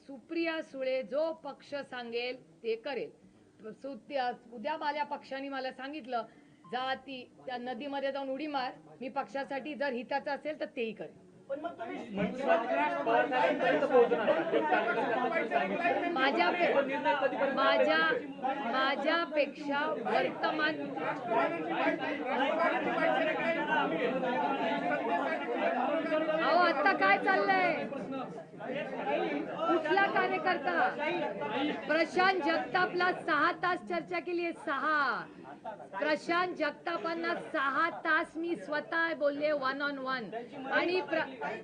सुप्रिया सुळे जो पक्ष सांगेल ते करेल. उद्या माझ्या पक्षाने मला सांगितलं जा ती त्या नदीमध्ये जाऊन उडी मार, मी पक्षासाठी जर हिताचं असेल तर तेही करेल. माझ्यापेक्षा वर्तमान अहो आता काय चाललंय, कुठला कार्यकर्ता प्रशांत जगतापला 6 तास चर्चा केली आहे. 6 प्रशांत जगतापांना 6 तास मी स्वतः बोलले 1 on 1 आणि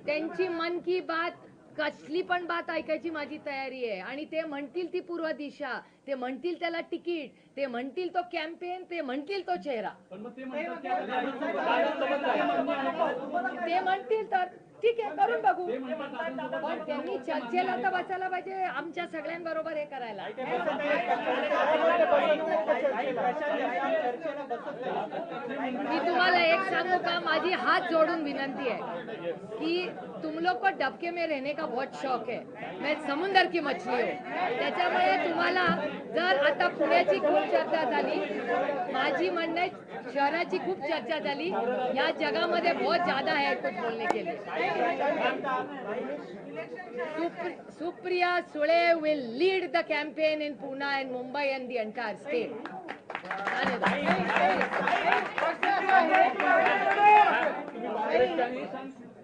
त्यांची मन की बात कसली पण बात ऐकायची माझी तयारी आहे. आणि ते म्हणतील ती पूर्व दिशा, ते म्हणतील त्याला तिकीट, ते म्हणतील तो कॅम्पेन, ते म्हणतील तो चेहरा, ते म्हणतील तर ठीक आहे करून बघू. पण त्यांनी चर्चेला तर बसायला पाहिजे आमच्या सगळ्यांबरोबर हे करायला. मी तुम्हाला एक सांगू का, माझी हात जोडून विनंती आहे की तुम लोग को डबके में रहने का बहुत शौक है, मैं समुंदर की मछली हूँ. त्याच्यामुळे तुम्हाला जर आता पुण्याची खूप चर्चा झाली, माझी म्हणणं आहे शहराची खूप चर्चा झाली, या जगामध्ये बहुत ज्यादा है कुछ बोलने के लिए. Supriya Sule will lead the campaign in Pune and Mumbai and the entire state.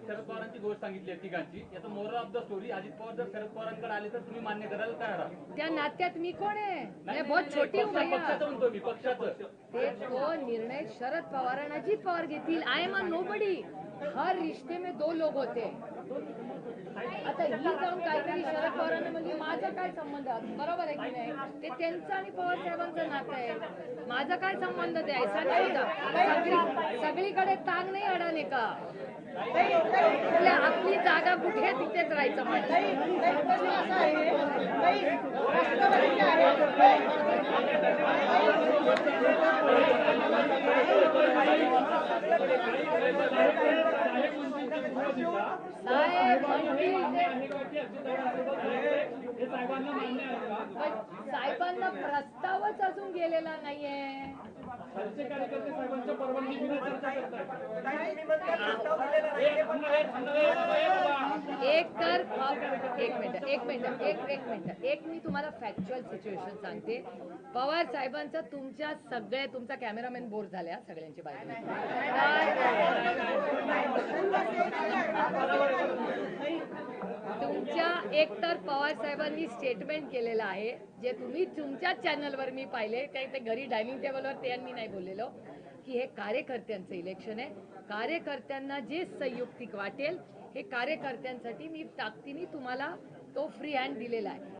Sharad पवारांची गोष्ट सांगितली तिघांची, याचा moral of the story Ajit Pawar जर शरद पवारांकडे आले तर तुम्ही मान्य करायला तयार आहात? त्या नात्यात मी कोण आहे, मैं बहुत छोटी हूँ भैया. पक्षाचं म्हणतो मी, पक्षाचं ते तो निर्णय शरद पवार आणि अजित पवार घेतील. I am a nobody. हर रिश्ते में 2 लोग होते. आता ही जाऊन काहीतरी शरद पवारांना म्हणजे माझा काय संबंध, बरोबर आहे की नाही, ते त्यांचं आणि पवार साहेबांचं नातं आहे, माझा काय संबंध ते ऐसा नाही होता. सगळीकडे तांग नाही अडाणे का, आपली जागा कुठे तिथेच राहायचं म्हणजे. साहेबांना प्रस्तावच अजून गेलेला नाहीये. एक मी तुम्हाला फॅक्च्युअल सिच्युएशन सांगते. पवार साहेबांचा तुमचा कॅमेरामॅन बोर झाल्या सगळ्यांची बाजू. तुमच्या एकतर पवार साहेबांनी स्टेटमेंट केलेलं आहे जे तुम्ही तुमच्याच चॅनलवर मी पाहिले, ते घरी डायनिंग टेबलवर ते मी नाही बोललेलो, की हे कार्यकर्त्यांचं इलेक्शन आहे, कार्यकर्त्यांना जे संयुक्तिक वाटेल हे कार्यकर्त्यांसाठी मी ताकदीने तुम्हाला तो फ्री हँड दिलेला आहे.